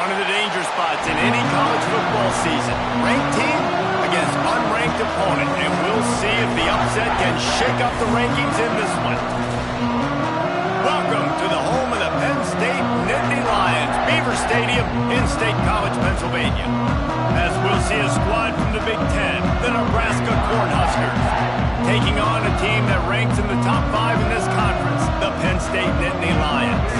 One of the danger spots in any college football season. Ranked team against unranked opponent, and we'll see if the upset can shake up the rankings in this one. Welcome to the home of the Penn State Nittany Lions, Beaver Stadium in State College, Pennsylvania. As we'll see a squad from the Big Ten, the Braska Cornhuskers, taking on a team that ranks in the top 5 in this conference, the Penn State Nittany Lions.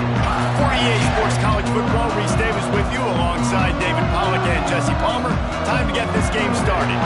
For EA Sports College Football, Reese Davis with you alongside David Pollack and Jesse Palmer. Time to get this game started.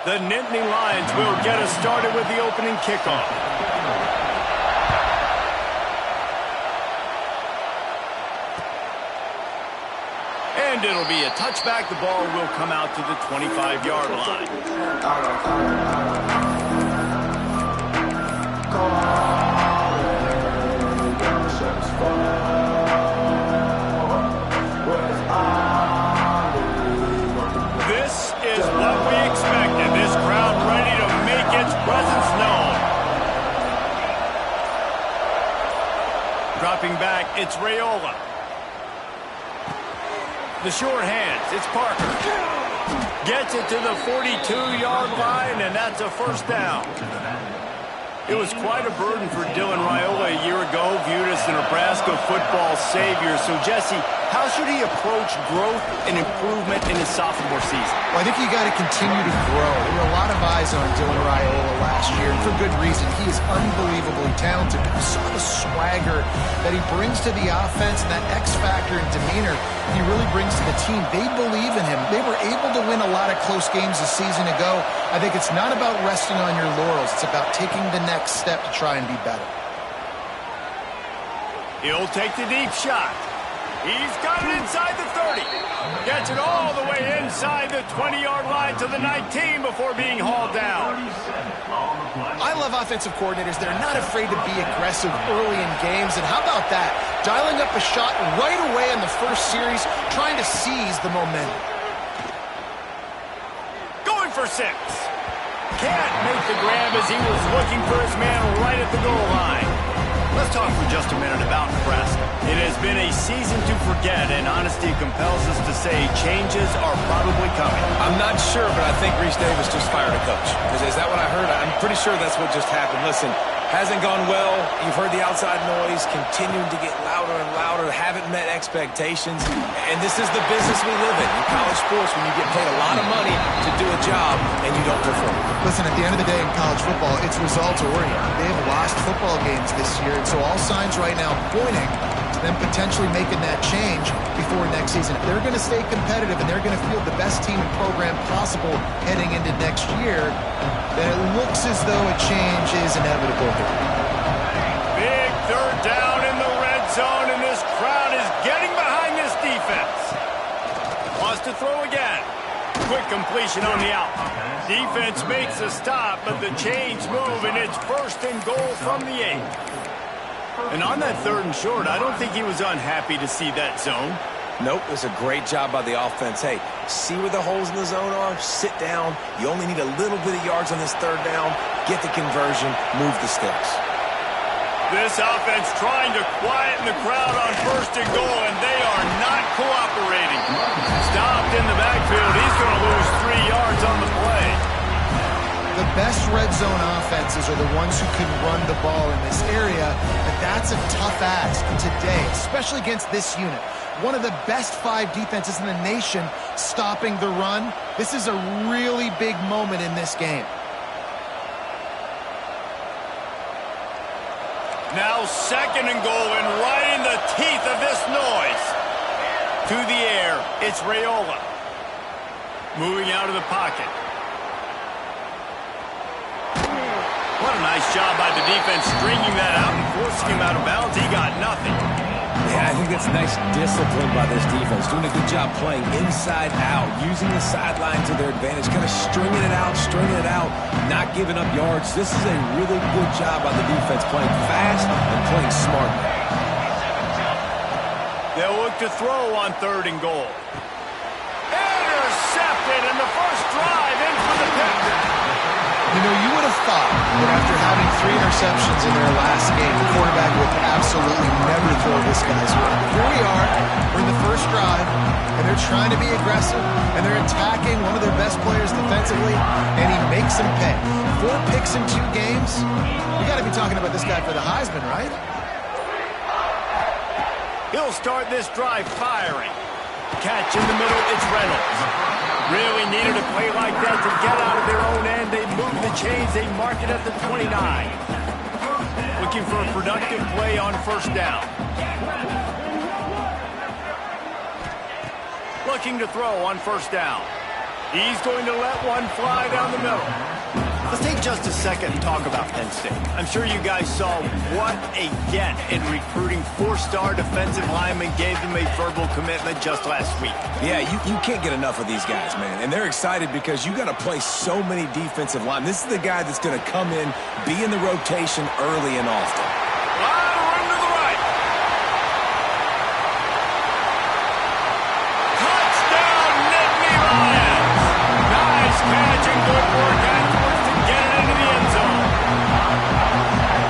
The Nittany Lions will get us started with the opening kickoff. And it'll be a touchback. The ball will come out to the 25-yard line. This is what we expected. This crowd ready to make its presence known. Dropping back, it's Raiola. The short hands, it's Parker. Gets it to the 42-yard line, and that's a first down. It was quite a burden for Dylan Raiola a year ago, viewed as the Nebraska football savior. So, Jesse, how should he approach growth and improvement in his sophomore season? Well, I think you got to continue to grow. There were a lot of eyes on Dylan Raiola last year, and for good reason. He is unbelievably talented. You saw the swagger that he brings to the offense and that X factor and demeanor he really brings to the team. They believe in him. They were able to win a lot of close games a season ago. I think it's not about resting on your laurels. It's about taking the next step to try and be better. He'll take the deep shot. He's got it inside the 30. Gets it all the way inside the 20-yard line to the 19 before being hauled down. I love offensive coordinators. They're not afraid to be aggressive early in games. And how about that? Dialing up a shot right away in the first series, trying to seize the momentum. Going for 6. Can't make the grab as he was looking for his man right at the goal line. Let's talk for just a minute about Braska. It has been a season to forget, and honesty compels us to say changes are probably coming. I'm not sure, but I think Reese Davis just fired a coach. Is that what I heard? I'm pretty sure that's what just happened. Listen, hasn't gone well. You've heard the outside noise, continuing to get louder and louder, haven't met expectations. And this is the business we live in college sports, when you get paid a lot of money to do a job and you don't perform. Listen, at the end of the day in college football, it's results-oriented. They've lost football games this year, and so all signs right now pointing to them potentially making that change before next season. If they're going to stay competitive and they're going to field the best team and program possible heading into next year, then it looks as though a change is inevitable here. Big third down in the red zone, and this crowd is getting behind this defense. Wants to throw again. Quick completion on the out. Defense makes a stop, but the chains move, and it's first and goal from the 8. And on that 3rd and short, I don't think he was unhappy to see that zone. Nope, it was a great job by the offense. Hey, see where the holes in the zone are? Sit down. You only need a little bit of yards on this 3rd down. Get the conversion. Move the sticks. This offense trying to quieten the crowd on 1st and goal, and they are not cooperating. Stopped in the backfield. He's going to lose 3 yards on the play. The best red zone offenses are the ones who can run the ball in this area, but that's a tough ask today, especially against this unit. One of the best 5 defenses in the nation stopping the run. This is a really big moment in this game. Now 2nd and goal, and right in the teeth of this noise. To the air, it's Raiola. Moving out of the pocket. What a nice job by the defense stringing that out and forcing him out of bounds. He got nothing. Yeah, I think that's nice discipline by this defense. Doing a good job playing inside out, using the sideline to their advantage, kind of stringing it out, not giving up yards. This is a really good job by the defense, playing fast and playing smart. They'll look to throw on 3rd and goal. Intercepted, and the first drive in for the Packers. You know, you would have thought that after having 3 interceptions in their last game, the quarterback would absolutely never throw this guy's way. Here we are, we're in the first drive, and they're trying to be aggressive, and they're attacking one of their best players defensively, and he makes them pay. 4 picks in 2 games. You got to be talking about this guy for the Heisman, right? He'll start this drive firing. Catch in the middle, it's Reynolds. Really needed a play like that to get out of their own end. They move the chains, they mark it at the 29. Looking for a productive play on 1st down. Looking to throw on 1st down. He's going to let one fly down the middle. Let's take just a second and talk about Penn State. I'm sure you guys saw what a get in recruiting 4-star defensive linemen gave them a verbal commitment just last week. Yeah, you can't get enough of these guys, man. And they're excited because you got to play so many defensive linemen. This is the guy that's going to come in, be in the rotation early and often. Lot of room to the right. Touchdown, Nittany Lions. Nice catch and good work afterwards to get it into the end zone.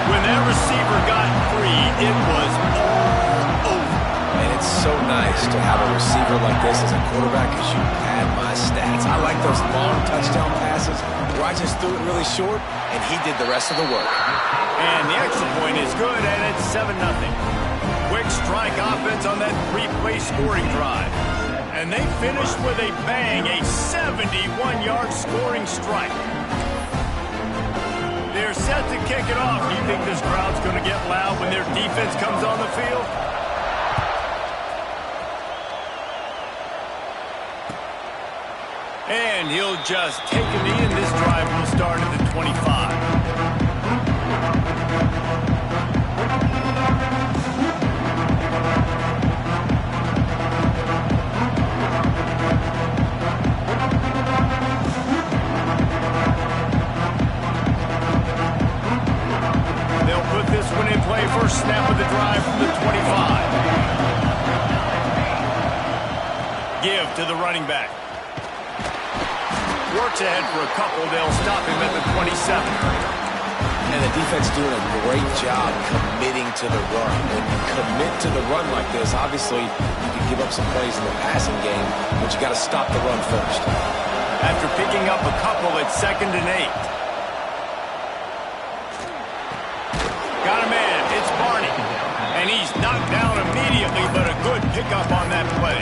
When that receiver got free, it was all over. And it's so nice to have a receiver like this as a quarterback because you pad my stats. I like those long touchdown passes where I just threw it really short and he did the rest of the work. And the extra point is good, and it's 7-0. Quick strike offense on that 3-play scoring drive. And they finished with a bang, a 71-yard scoring strike. They're set to kick it off. Do you think this crowd's going to get loud when their defense comes on the field? And he'll just take a knee, and this drive will start at the 25. They'll put this one in play. First snap of the drive from the 25. Give to the running back. Works ahead for a couple. They'll stop him at the 27. And the defense doing a great job committing to the run. When you commit to the run like this, obviously you can give up some plays in the passing game, but you got to stop the run first. After picking up a couple, it's 2nd and 8. Got a man. It's Barney. And he's knocked down immediately, but a good pickup on that play.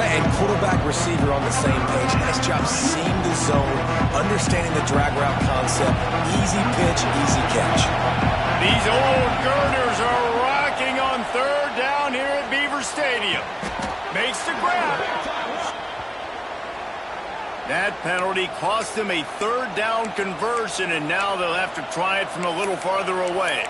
And quarterback receiver on the same page. Nice job seeing the zone, understanding the drag route concept. Easy pitch, easy catch. These old girders are rocking on 3rd down here at Beaver Stadium. Makes the grab. That penalty cost them a 3rd down conversion, and now they'll have to try it from a little farther away.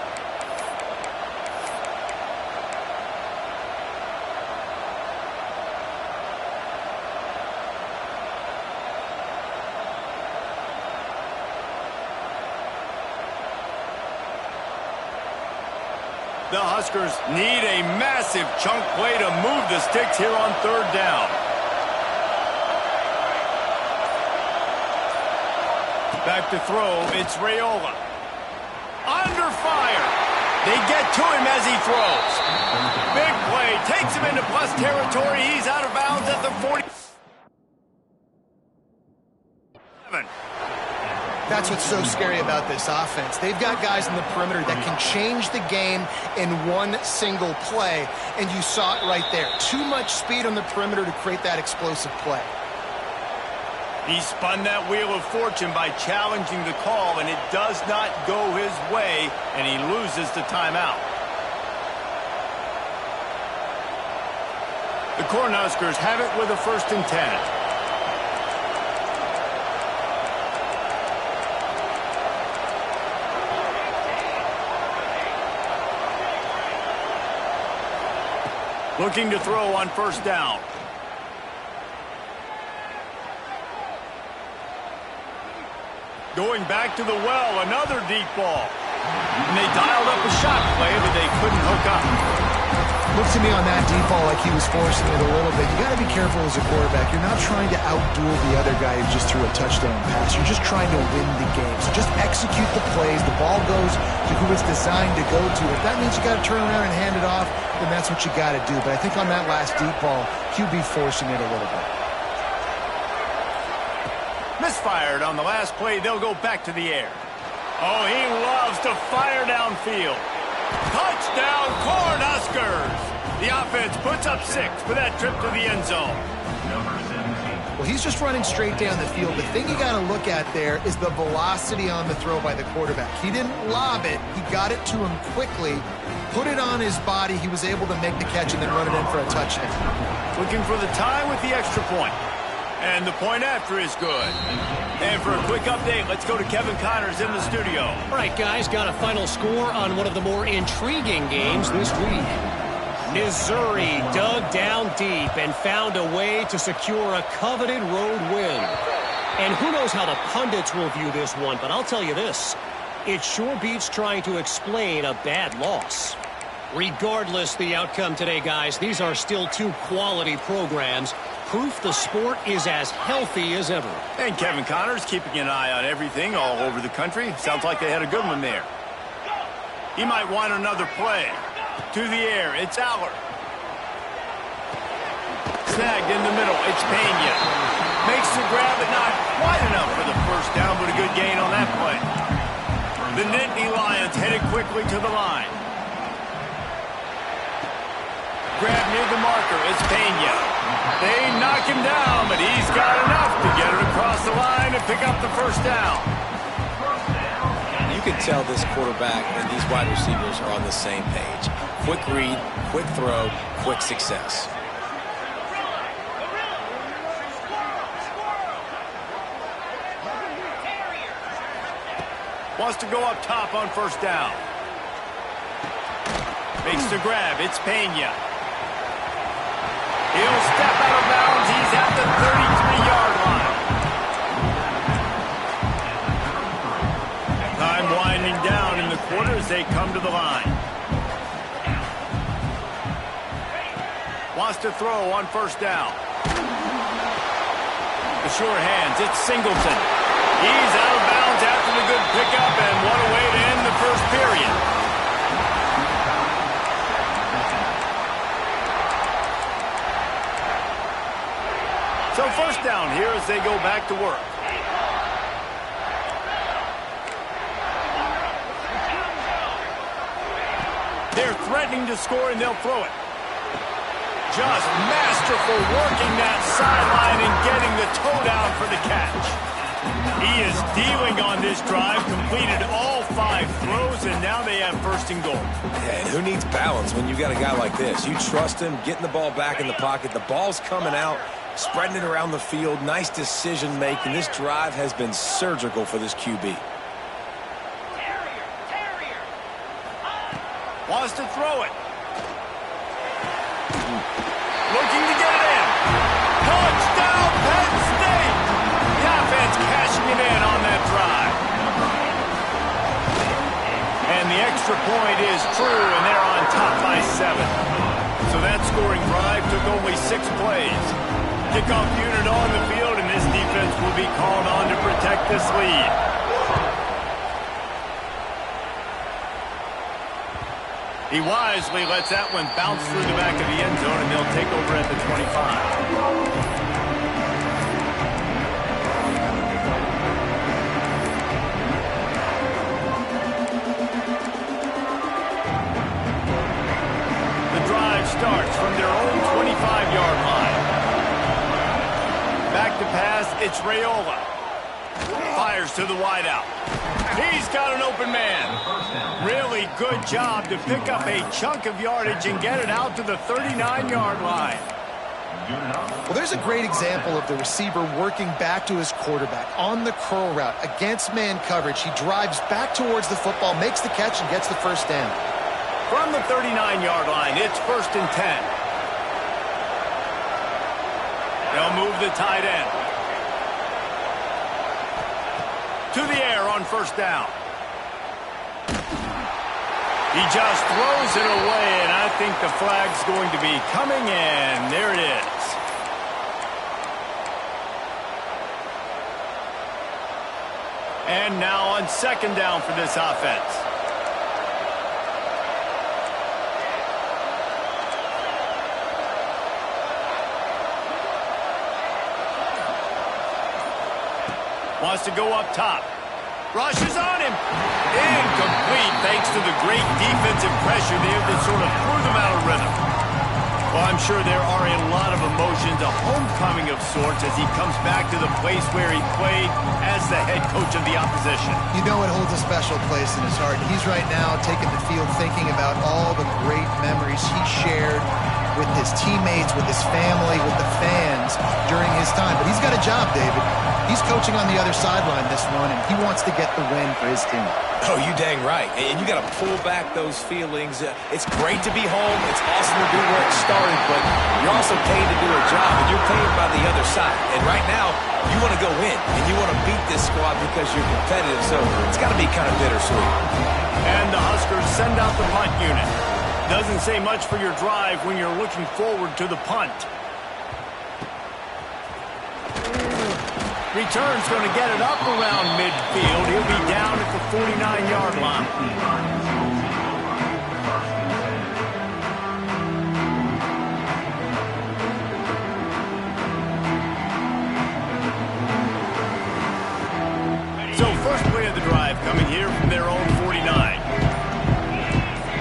The Huskers need a massive chunk play to move the sticks here on 3rd down. Back to throw, it's Raiola. Under fire. They get to him as he throws. Big play, takes him into plus territory. He's out of bounds at the 40. That's what's so scary about this offense. They've got guys in the perimeter that can change the game in one single play, and you saw it right there. Too much speed on the perimeter to create that explosive play. He spun that wheel of fortune by challenging the call, and it does not go his way, and he loses the timeout. The Cornhuskers have it with a 1st and 10. Looking to throw on first down. Going back to the well, another deep ball. And they dialed up a shot play, but they couldn't hook up. Looks to me on that deep ball like he was forcing it a little bit. You got to be careful as a quarterback. You're not trying to outduel the other guy who just threw a touchdown pass. You're just trying to win the game. So just execute the plays. The ball goes to who it's designed to go to. If that means you got to turn around and hand it off, then that's what you got to do. But I think on that last deep ball, QB forcing it a little bit. Misfired on the last play. They'll go back to the air. Oh, he loves to fire downfield. Touchdown, Cornhuskers! The offense puts up 6 for that trip to the end zone. Well, he's just running straight down the field. The thing you got to look at there is the velocity on the throw by the quarterback. He didn't lob it. He got it to him quickly, put it on his body. He was able to make the catch and then run it in for a touchdown. Looking for the tie with the extra point. And the point after is good. And for a quick update, let's go to Kevin Connors in the studio. All right, guys, got a final score on one of the more intriguing games this week. Missouri dug down deep and found a way to secure a coveted road win. And who knows how the pundits will view this one, but I'll tell you this. It sure beats trying to explain a bad loss. Regardless the outcome today, guys, these are still 2 quality programs. Proof the sport is as healthy as ever. And Kevin Connors keeping an eye on everything all over the country. Sounds like they had a good one there. He might want another play. To the air, it's Aller. Snagged in the middle, it's Pena. Makes the grab, but not quite enough for the first down, but a good gain on that play. The Nittany Lions headed quickly to the line. Grab near the marker, it's Pena. They knock him down, but he's got enough to get it across the line and pick up the first down. You can tell this quarterback and these wide receivers are on the same page. Quick read, quick throw, quick success. Wants to go up top on first down. Makes the grab, it's Pena. He'll step out of bounds. He's at the 33-yard line. Time winding down in the quarter as they come to the line. Wants to throw on first down. The sure hands, it's Singleton. He's out of bounds after the good pickup, and what a way to end the first period. So first down here as they go back to work. They're threatening to score, and they'll throw it. Just masterful working that sideline and getting the toe down for the catch. He is dealing on this drive, completed all 5 throws, and now they have first and goal. And who needs balance when you got a guy like this? You trust him, getting the ball back in the pocket. The ball's coming out, spreading it around the field. Nice decision-making. This drive has been surgical for this QB. Wants to throw it. Looking to get it in. Touchdown, Penn State! The offense cashing it in on that drive. And the extra point is true, and they're on top by 7. So that scoring drive took only 6 plays. Kickoff unit on the field, and this defense will be called on to protect this lead. He wisely lets that one bounce through the back of the end zone, and they'll take over at the 25. The drive starts from their own 25-yard line. Back to pass, it's Raiola. Fires to the wideout. He's got an open man. Really good job to pick up a chunk of yardage and get it out to the 39-yard line. Well, there's a great example of the receiver working back to his quarterback on the curl route against man coverage. He drives back towards the football, makes the catch, and gets the first down. From the 39-yard line, it's 1st and 10. They'll move the tight end. To the air on first down. He just throws it away, and I think the flag's going to be coming in. There it is. And now on second down for this offense. Wants to go up top. Rushes on him. Incomplete thanks to the great defensive pressure there that sort of threw them out of rhythm. Well, I'm sure there are a lot of emotions, a homecoming of sorts as he comes back to the place where he played as the head coach of the opposition. You know it holds a special place in his heart. He's right now taking the field thinking about all the great memories he shared with his teammates, with his family, with the fans during his time. But he's got a job, David. He's coaching on the other sideline this one, and he wants to get the win for his team. Oh, you dang right. And you got to pull back those feelings. It's great to be home. It's awesome to be where it started, but you're also paid to do a job, and you're paid by the other side. And right now, you want to go win, and you want to beat this squad because you're competitive, so it's got to be kind of bittersweet. And the Huskers send out the punt unit. Doesn't say much for your drive when you're looking forward to the punt. Return's going to get it up around midfield. He'll be down at the 49-yard line. So first play of the drive coming here from their own 49.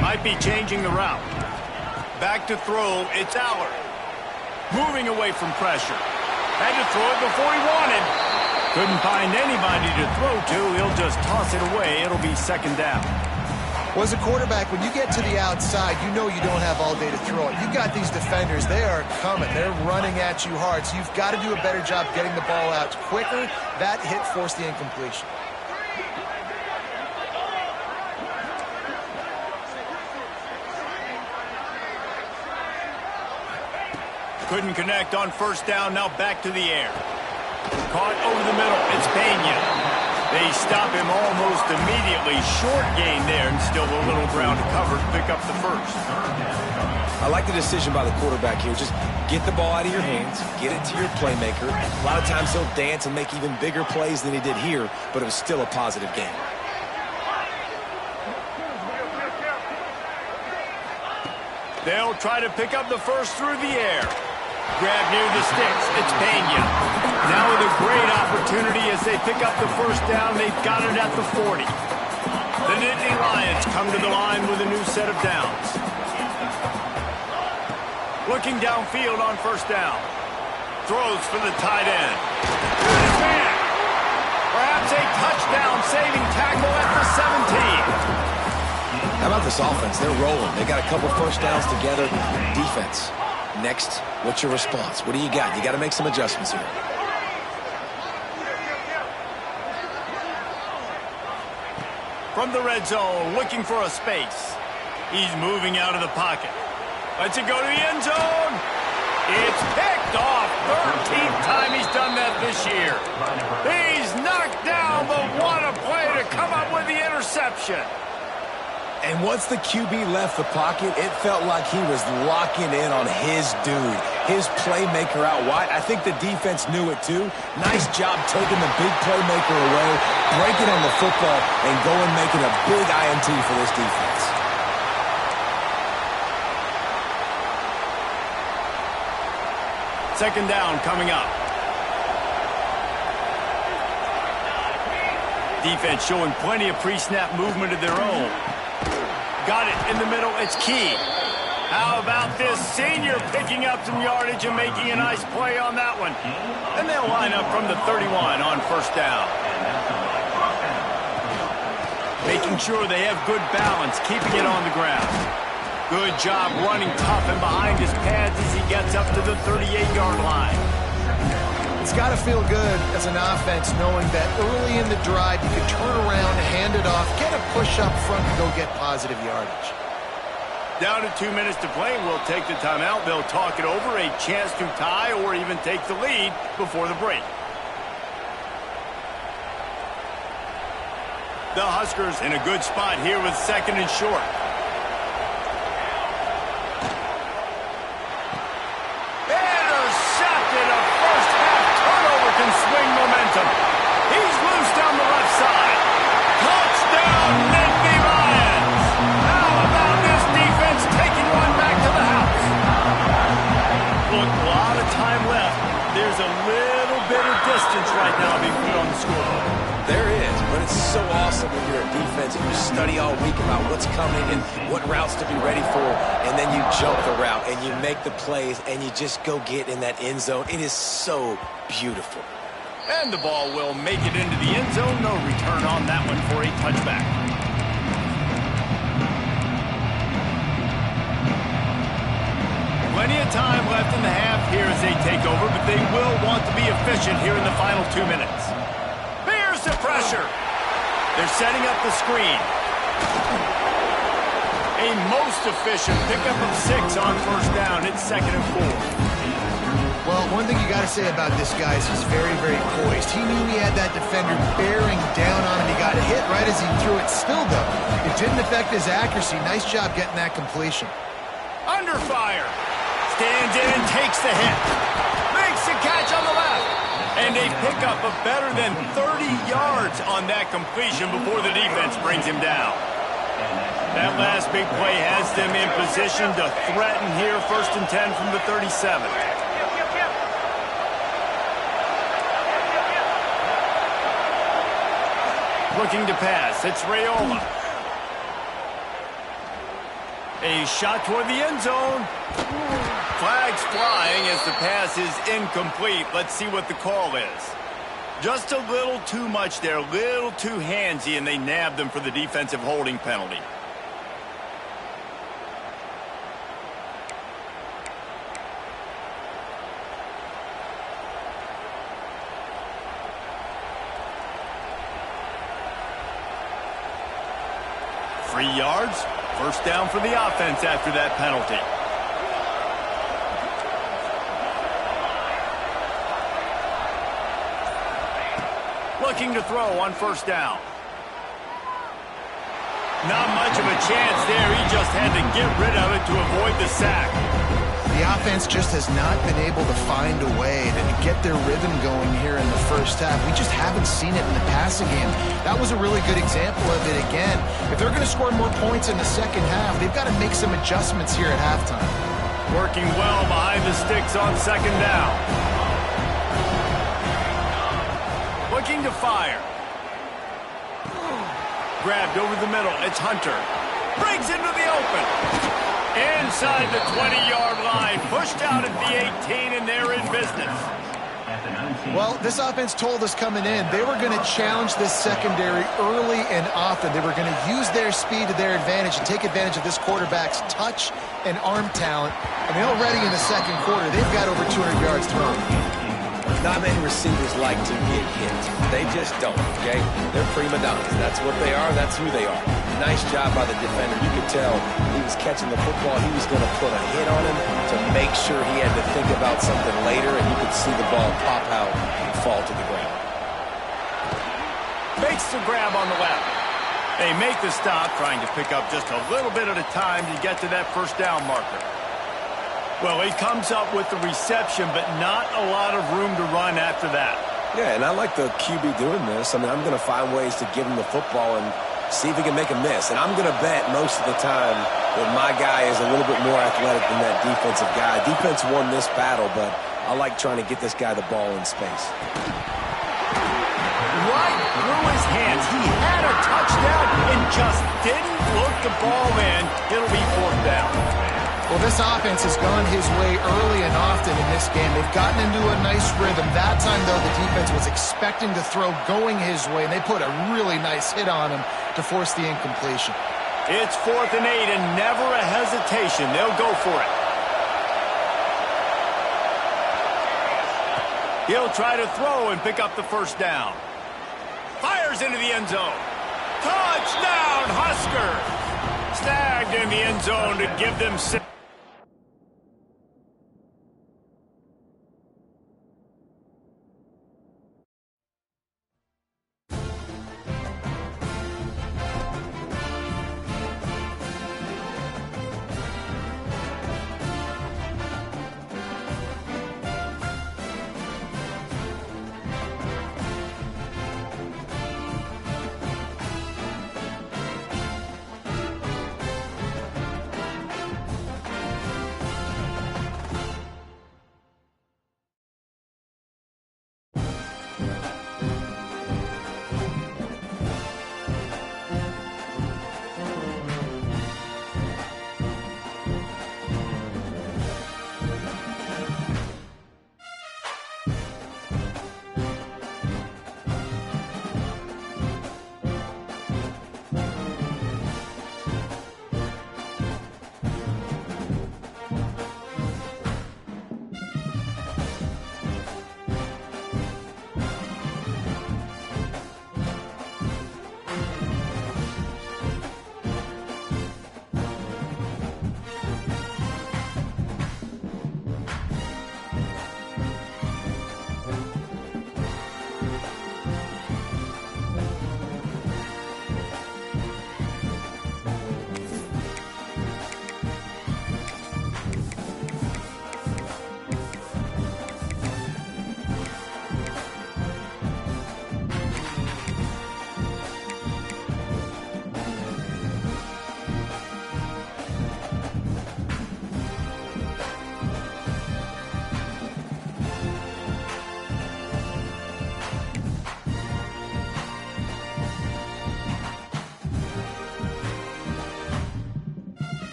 Might be changing the route. Back to throw, it's Allard. Moving away from pressure. Had to throw it before he wanted. Couldn't find anybody to throw to. He'll just toss it away. It'll be second down. Well, as a quarterback, when you get to the outside, you know you don't have all day to throw it. You've got these defenders. They are coming. They're running at you hard. So you've got to do a better job getting the ball out quicker. That hit forced the incompletion. Couldn't connect on first down. Now back to the air. Caught over the middle. It's Pena. They stop him almost immediately. Short gain there, and still a little ground to cover to pick up the first. I like the decision by the quarterback here. Just get the ball out of your hands, get it to your playmaker. A lot of times he'll dance and make even bigger plays than he did here, but it was still a positive game. They'll try to pick up the first through the air. Grab near the sticks. It's Pena. Now with a great opportunity as they pick up the first down. They've got it at the 40. The Nittany Lions come to the line with a new set of downs. Looking downfield on first down. Throws for the tight end. Good man. Perhaps a touchdown-saving tackle at the 17. How about this offense? They're rolling. They got a couple first downs together. Defense. Next, what's your response? What do you got? You got to make some adjustments here. From the red zone, looking for a space. He's moving out of the pocket. Lets it go to the end zone. It's picked off. 13th time he's done that this year. He's knocked down, but what a play to come up with the interception. And once the QB left the pocket, it felt like he was locking in on his dude, his playmaker out wide. I think the defense knew it too. Nice job taking the big playmaker away, breaking on the football, and going making a big INT for this defense. Second down coming up. Defense showing plenty of pre-snap movement of their own. Got it in the middle. It's Key. How about this senior picking up some yardage and making a nice play on that one? And they'll line up from the 31 on first down. Making sure they have good balance, keeping it on the ground. Good job running tough and behind his pads as he gets up to the 38-yard line. It's got to feel good as an offense knowing that early in the drive you can turn around, hand it off, get a push up front, and go get positive yardage. Down to 2 minutes to play. We'll take the timeout. They'll talk it over. A chance to tie or even take the lead before the break. The Huskers in a good spot here with 2nd and short. Intercepted. A first-half turnover can swing momentum. He's loose down the left side. Touchdown, Nittany Lions. How about this defense taking one back to the house? Look, a lot of time left. There's a little bit of distance right now being put on the scoreboard. There is, but it's so awesome when you're a defense and you study all week about what's coming and what routes to be ready for, and then you jump the route and you make the plays and you just go get in that end zone. It is so beautiful. And the ball will make it into the end zone. No return on that one for a touchback. Plenty of time left in the half here as they take over, but they will want to be efficient here in the final 2 minutes. Bears the pressure. They're setting up the screen. A most efficient pickup of 6 on first down. It's 2nd and 4. Well, one thing you got to say about this guy is he's very, very poised. He knew he had that defender bearing down on him. He got hit right as he threw it. Still, though, it didn't affect his accuracy. Nice job getting that completion. Under fire. Stands in, takes the hit. Makes the catch on the left. And a pickup of better than 30 yards on that completion before the defense brings him down. That last big play has them in position to threaten here. 1st and 10 from the 37. Looking to pass. It's Raiola. A shot toward the end zone. Flags flying as the pass is incomplete. Let's see what the call is. Just a little too much there, a little too handsy, and they nabbed them for the defensive holding penalty. Three yards. First down for the offense after that penalty. Looking to throw on first down. Not much of a chance there. He just had to get rid of it to avoid the sack. The offense just has not been able to find a way to get their rhythm going here in the first half. We just haven't seen it in the passing game. That was a really good example of it again. If they're going to score more points in the second half, they've got to make some adjustments here at halftime. Working well behind the sticks on second down. Looking to fire. Grabbed over the middle. It's Hunter. Brings into the open. Inside the 20-yard line. Pushed out at the 18, and they're in business. Well, this offense told us coming in they were going to challenge this secondary early and often. They were going to use their speed to their advantage and take advantage of this quarterback's touch and arm talent. I mean, already in the second quarter, they've got over 200 yards thrown. Not many receivers like to get hit. They just don't, okay? They're prima donnas. That's what they are. That's who they are. Nice job by the defender. You could tell he was catching the football. He was going to put a hit on him to make sure he had to think about something later, and you could see the ball pop out and fall to the ground. Makes the grab on the left. They make the stop, trying to pick up just a little bit at a time to get to that first down marker. Well, he comes up with the reception, but not a lot of room to run after that. Yeah, and I like the QB doing this. I mean, I'm going to find ways to give him the football and see if he can make a miss. And I'm going to bet most of the time that my guy is a little bit more athletic than that defensive guy. Defense won this battle, but I like trying to get this guy the ball in space. Right through his hands. He had a touchdown and just didn't look the ball in. It'll be fourth down. Well, this offense has gone his way early and often in this game. They've gotten into a nice rhythm. That time, though, the defense was expecting to throw going his way, and they put a really nice hit on him to force the incompletion. It's 4th and 8, and never a hesitation. They'll go for it. He'll try to throw and pick up the first down. Fires into the end zone. Touchdown, Huskers! Snagged in the end zone to give them 6.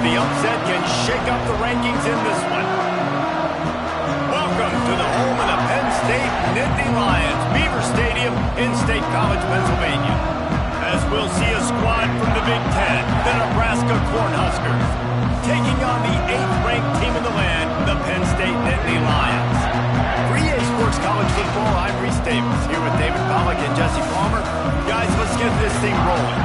The upset can shake up the rankings in this one. Welcome to the home of the Penn State Nittany Lions, Beaver Stadium in State College, Pennsylvania. As we'll see a squad from the Big Ten, the Braska Cornhuskers, taking on the 8th-ranked team in the land, the Penn State Nittany Lions. For EA Sports College Football, I'm Reese Davis, here with David Pollack and Jesse Palmer. Guys, let's get this thing rolling.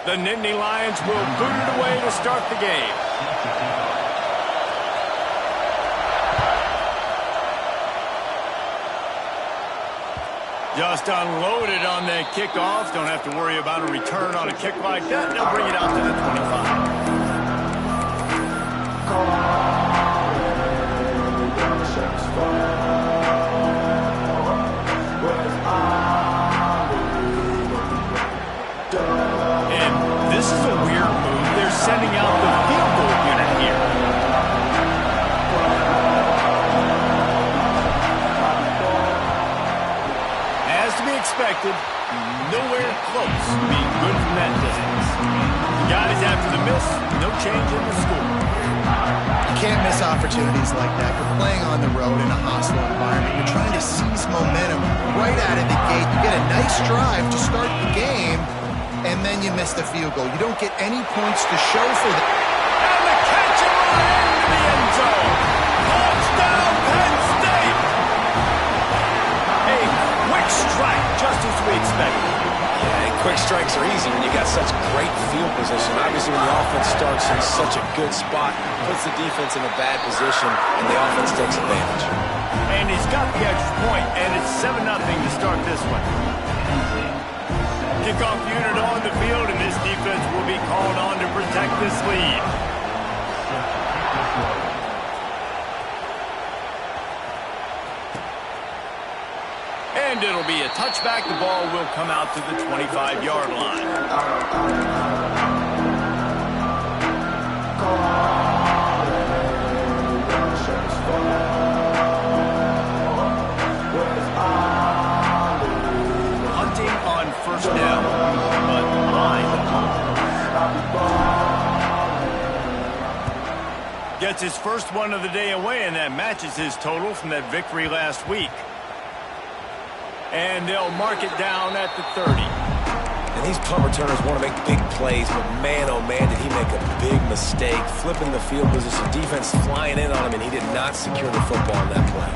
The Nittany Lions will boot it away to start the game. Just unloaded on the kickoff. Don't have to worry about a return on a kick like that. They'll bring it out to the 25. This is a weird move. They're sending out the field goal unit here. As to be expected, nowhere close to being good from that distance. The guys after the miss, no change in the score. You can't miss opportunities like that. You're playing on the road in a hostile environment. You're trying to seize momentum right out of the gate. You get a nice drive to start the game, and then you miss the field goal. You don't get any points to show for that. And the catch and run into the end zone. strikes are easy when you got such great field position. Obviously, when the offense starts in such a good spot, puts the defense in a bad position, and the offense takes advantage. And he's got the extra point, and it's 7-0 to start this one. Kickoff unit on the field, and this defense will be called on to protect this lead. And it'll be a touchback. The ball will come out to the 25-yard line. Hunting on first down, but behind. Gets his first one of the day away, and that matches his total from that victory last week. And they'll mark it down at the 30. And these punt returners want to make big plays, but man, oh man, did he make a big mistake. Flipping the field position, defense flying in on him, and he did not secure the football on that play.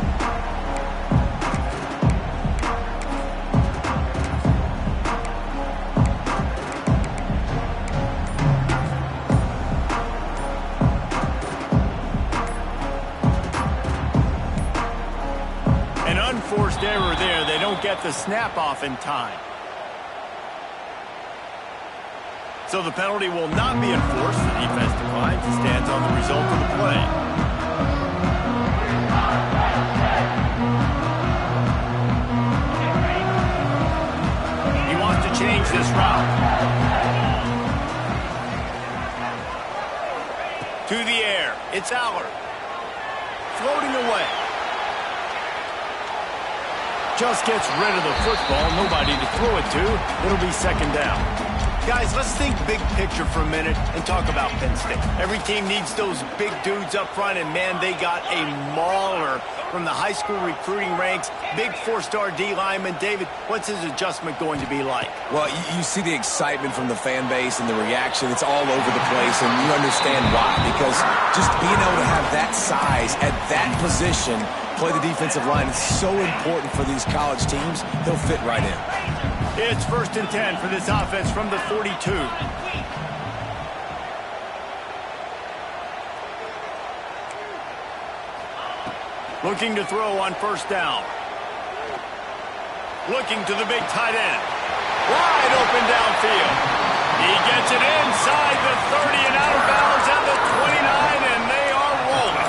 Forced error there. They don't get the snap off in time. So the penalty will not be enforced. The defense declines and stands on the result of the play. He wants to change this route. To the air. It's Allard. Floating away. Just gets rid of the football. Nobody to throw it to. It'll be second down. Guys, let's think big picture for a minute and talk about Penn State. Every team needs those big dudes up front, and man, they got a mauler from the high school recruiting ranks. Big four-star D lineman. David, what's his adjustment going to be like? Well, you see the excitement from the fan base and the reaction. It's all over the place, and you understand why. Because just being able to have that size at that position, play the defensive line, is so important for these college teams. He'll fit right in. It's 1st and 10 for this offense from the 42. Looking to throw on first down. Looking to the big tight end. Wide open downfield. He gets it inside the 30 and out of bounds at the 29, and they are rolling.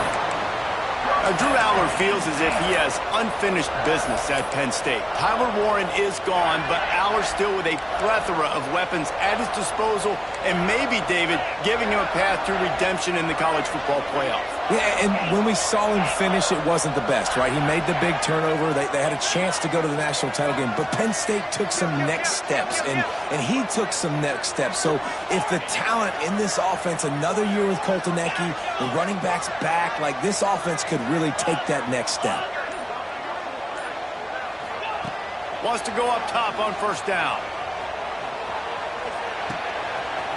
Drew Allard feels as if he has unfinished business at Penn State. Tyler Warren is gone, but Allard still with a plethora of weapons at his disposal, and maybe, David, giving him a path to redemption in the college football playoff. Yeah, and when we saw him finish, it wasn't the best, right? He made the big turnover. They had a chance to go to the national title game, but Penn State took some next steps, and he took some next steps. So if the talent in this offense, another year with Colton Ecke, the running backs back, like this offense could really take that next step. Wants to go up top on first down.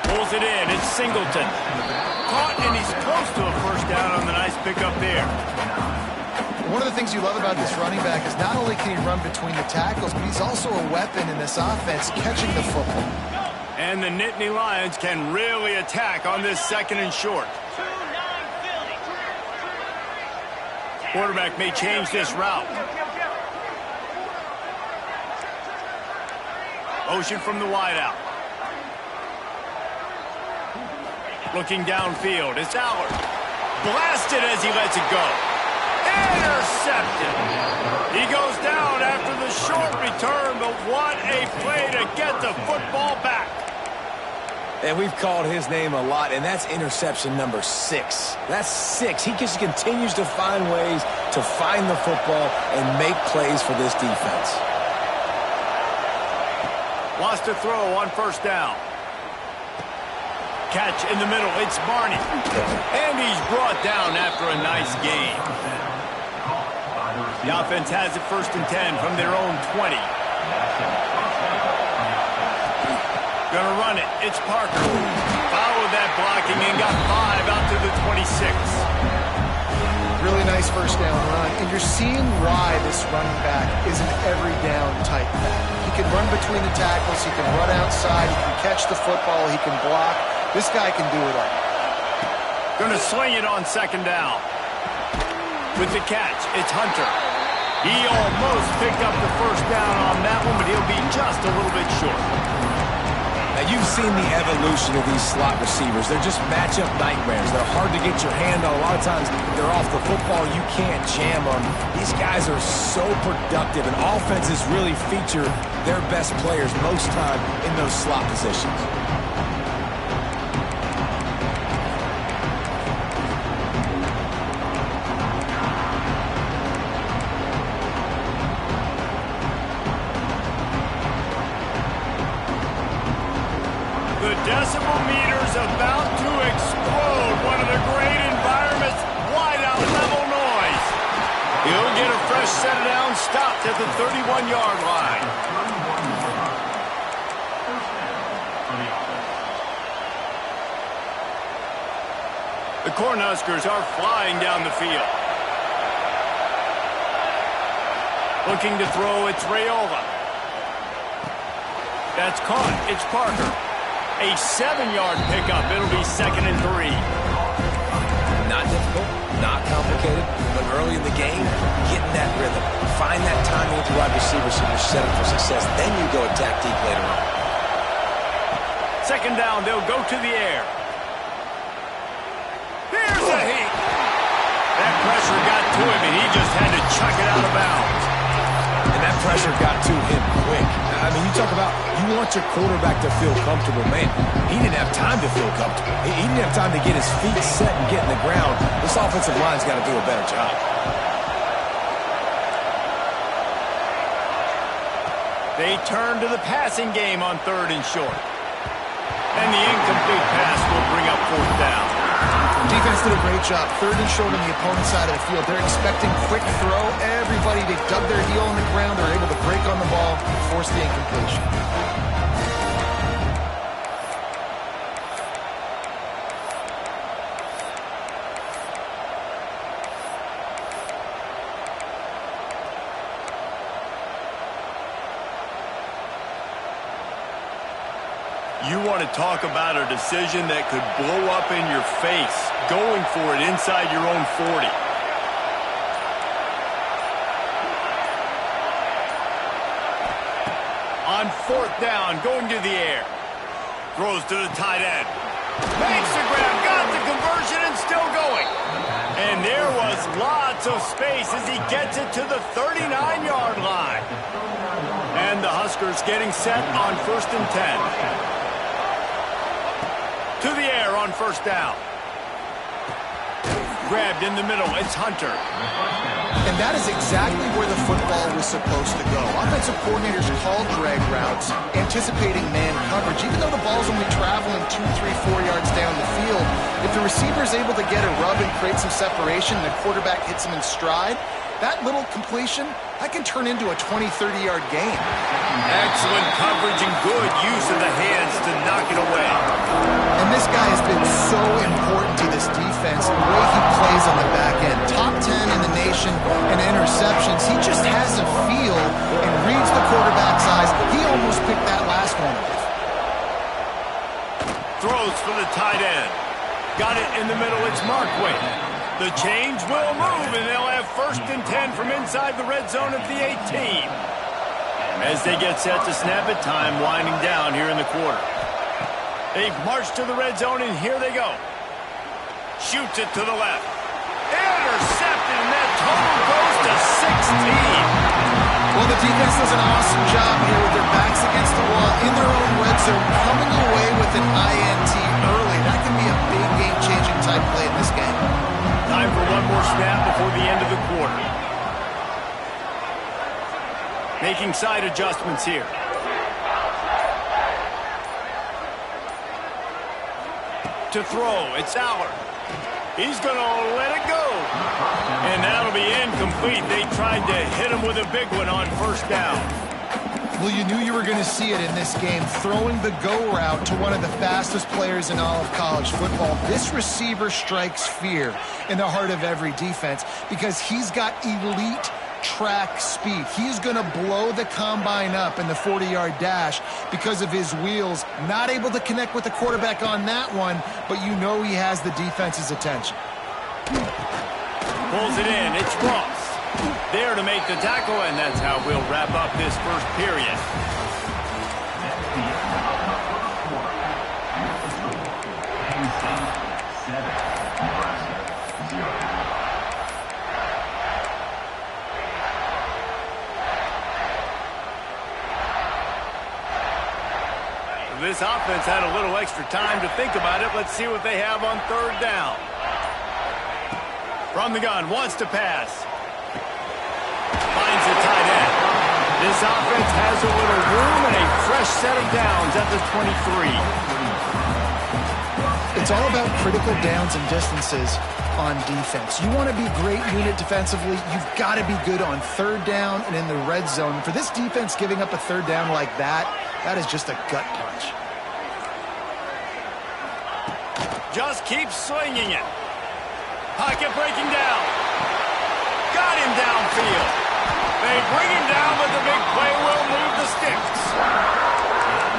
Pulls it in. It's Singleton. Caught, and he's close to a first down on the nice pickup there. One of the things you love about this running back is not only can he run between the tackles, but he's also a weapon in this offense catching the football. And the Nittany Lions can really attack on this 2nd and short. Quarterback may change this route. Motion from the wideout. Looking downfield. It's Allard. Blasted as he lets it go. Intercepted. He goes down after the short return, but what a play to get the football back. And we've called his name a lot, and that's interception number 6. That's 6. He just continues to find ways to find the football and make plays for this defense. Wants to throw on first down. Catch in the middle. It's Barney. And he's brought down after a nice gain. The offense has it 1st and 10 from their own 20. Gonna run it. It's Parker. Followed that blocking and got 5 out to the 26. Really nice first down run, and you're seeing why this running back is an every down type back. He can run between the tackles, he can run outside, he can catch the football, he can block. This guy can do it all. Going to sling it on second down. With the catch, it's Hunter. He almost picked up the first down on that one, but he'll be just a little bit short. Now, you've seen the evolution of these slot receivers. They're just matchup nightmares. They're hard to get your hand on. A lot of times, they're off the football. You can't jam them. These guys are so productive, and offenses really feature their best players most time in those slot positions. Decibel meters about to explode. One of the great environments. Wide out level noise. He'll get a fresh set down, stopped at the 31-yard line. The Cornhuskers are flying down the field. Looking to throw, it's Raiola. That's caught. It's Parker. A 7-yard pickup. It'll be 2nd and 3. Not difficult, not complicated, but early in the game, getting that rhythm. Find that timing with the wide receivers so you're set up for success. Then you go attack deep later on. 2nd down, they'll go to the air. Here's a heat. That pressure got to him, and he just had to chuck it out of bounds. And that pressure got to him quick. I mean, you talk about you want your quarterback to feel comfortable. Man, he didn't have time to feel comfortable. He didn't have time to get his feet set and get in the ground. This offensive line's got to do a better job. They turn to the passing game on 3rd and short. And the incomplete pass will bring up 4th down. Defense did a great job. 3rd and short on the opponent's side of the field. They're expecting quick throw. Everybody, they dug their heel in the ground. They're able to break on the ball and force the incompletion. You want to talk about a decision that could blow up in your face, going for it inside your own 40. On 4th down, going to the air. Throws to the tight end. Makes the grab, got the conversion, and still going. And there was lots of space as he gets it to the 39-yard line. And the Huskers getting set on 1st and 10. To the air on 1st down. Grabbed in the middle, it's Hunter. And that is exactly where the football was supposed to go. Offensive coordinators called drag routes, anticipating man coverage. Even though the ball's only traveling 2, 3, 4 yards down the field, if the receiver is able to get a rub and create some separation and the quarterback hits him in stride, that little completion, that can turn into a 20, 30-yard gain. Excellent coverage and good use of the hands to knock it away. And this guy has been so important to this defense, the way he plays on the back end. Top 10 in the nation in interceptions. He just has a feel and reads the quarterback's eyes. He almost picked that last one off. Throws for the tight end. Got it in the middle, it's Markway. The change will move, and they'll have 1st and 10 from inside the red zone at the 18. As they get set to snap it, time winding down here in the quarter. They've marched to the red zone, and here they go. Shoots it to the left. Intercepted, and that total goes to 16. Well, the defense does an awesome job here with their backs against the wall in their own red zone, coming away with an INT early. That can be a big game-changing type play in this game. Time for one more snap before the end of the quarter. Making side adjustments here. To throw, it's Allard. He's going to let it go. And that'll be incomplete. They tried to hit him with a big one on 1st down. Well, you knew you were going to see it in this game, throwing the go route to one of the fastest players in all of college football. This receiver strikes fear in the heart of every defense because he's got elite track speed. He's going to blow the combine up in the 40-yard dash because of his wheels. Not able to connect with the quarterback on that one, but you know he has the defense's attention. Pulls it in. It's Ross. There to make the tackle, and that's how we'll wrap up this first period. This offense had a little extra time to think about it. Let's see what they have on third down. From the gun, wants to pass. Finds a tight end. This offense has a little room and a fresh set of downs at the 23. It's all about critical downs and distances on defense. You want to be great unit defensively, you've got to be good on third down and in the red zone. For this defense giving up a third down like that, that is just a gut punch. Just keeps swinging it. Pocket breaking down. Got him downfield. They bring him down, but the big play will move the sticks.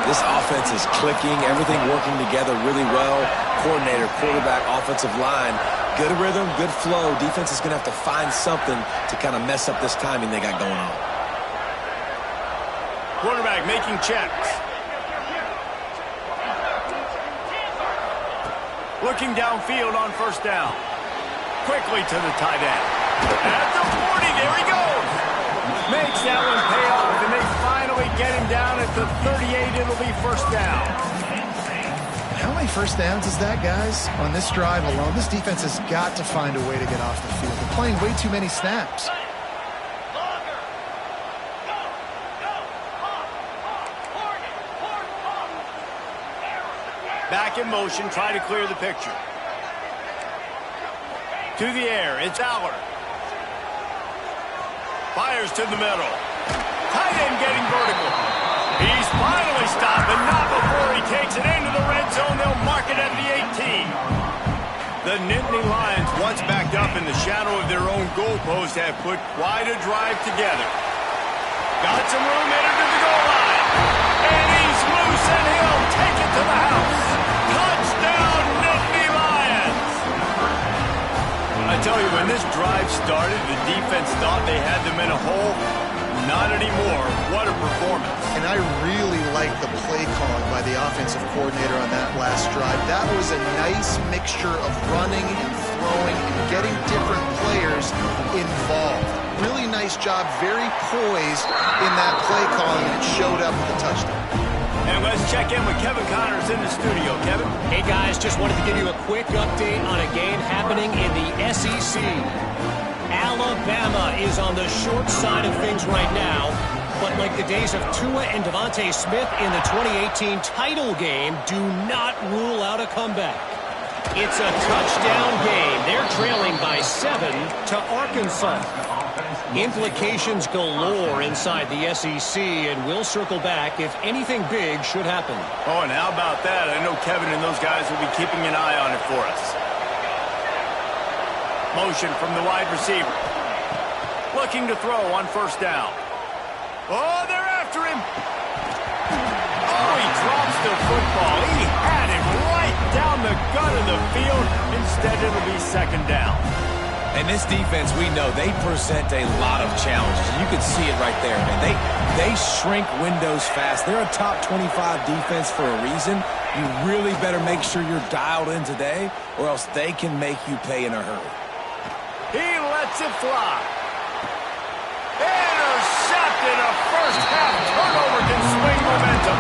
This offense is clicking, everything working together really well. Coordinator, quarterback, offensive line, good rhythm, good flow. Defense is going to have to find something to kind of mess up this timing they got going on. Quarterback making checks. Looking downfield on first down. Quickly to the tight end. At the 40, there he goes. Makes that one pay off, and they finally get him down at the 38. It'll be first down. How many first downs is that, guys? On this drive alone, this defense has got to find a way to get off the field. They're playing way too many snaps. Back in motion, try to clear the picture. To the air, it's Aller. Fires to the middle. Tight end getting vertical. He's finally stopped, but not before he takes it into the red zone. They'll mark it at the 18. The Nittany Lions, once backed up in the shadow of their own goalpost, have put quite a drive together. Got some room headed to the goal line. And he's loose, and he'll take it to the house. Touchdown, Nittany Lions! I tell you, when this drive started, the defense thought they had them in a hole. Not anymore. What a performance. And I really like the play calling by the offensive coordinator on that last drive. That was a nice mixture of running and throwing and getting different players involved. Really nice job, very poised in that play calling, and it showed up with a touchdown. And let's check in with Kevin Connors in the studio. Kevin? Hey, guys, just wanted to give you a quick update on a game happening in the SEC. Alabama is on the short side of things right now, but like the days of Tua and Devontae Smith in the 2018 title game, do not rule out a comeback. It's a touchdown game. They're trailing by 7 to Arkansas. Implications galore inside the SEC, and we'll circle back if anything big should happen. Oh, and how about that? I know Kevin and those guys will be keeping an eye on it for us. Motion from the wide receiver. Looking to throw on first down. Oh, they're after him. Oh, he drops the football. He had him right down the gut of the field. Instead, it'll be second down. And this defense, we know, they present a lot of challenges. You can see it right there, man. They shrink windows fast. They're a top 25 defense for a reason. You really better make sure you're dialed in today, or else they can make you pay in a hurry. He lets it fly. Intercepted. A first-half turnover can swing momentum.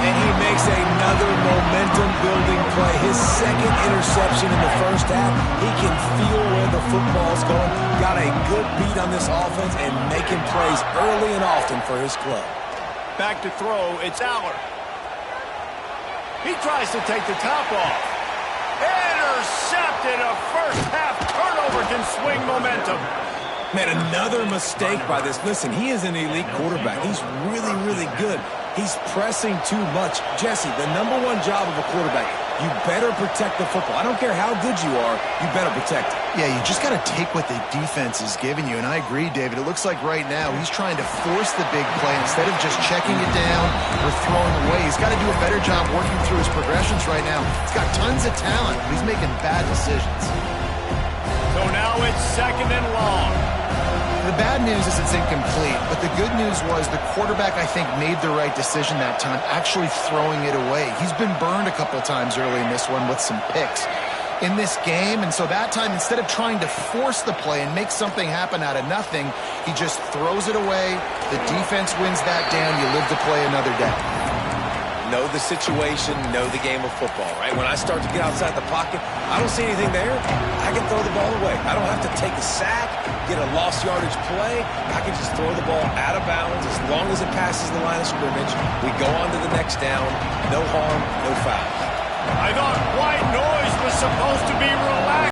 And he makes another momentum-building play. His second interception in the first half. He can feel where the football's going. Got a good beat on this offense and making plays early and often for his club. Back to throw. It's Aller. He tries to take the top off. Intercepted. A first-half turnover can swing momentum. Man, another mistake by this. Listen, he is an elite quarterback. He's really, really good. He's pressing too much. Jesse, the number one job of a quarterback, you better protect the football. I don't care how good you are, you better protect it. Yeah, you just got to take what the defense is giving you. And I agree, David. It looks like right now he's trying to force the big play instead of just checking it down or throwing away. He's got to do a better job working through his progressions right now. He's got tons of talent, but he's making bad decisions. So now it's 2nd and long. The bad news is it's incomplete, but the good news was the quarterback, I think, made the right decision that time, actually throwing it away. He's been burned a couple times early in this one with some picks in this game, and so that time, instead of trying to force the play and make something happen out of nothing, he just throws it away. The defense wins that down. You live to play another day. Know the situation, know the game of football, right? When I start to get outside the pocket, I don't see anything there, I can throw the ball away. I don't have to take a sack, get a lost yardage play. I can just throw the ball out of bounds as long as it passes the line of scrimmage. We go on to the next down. No harm, no foul. I thought white noise was supposed to be relaxed.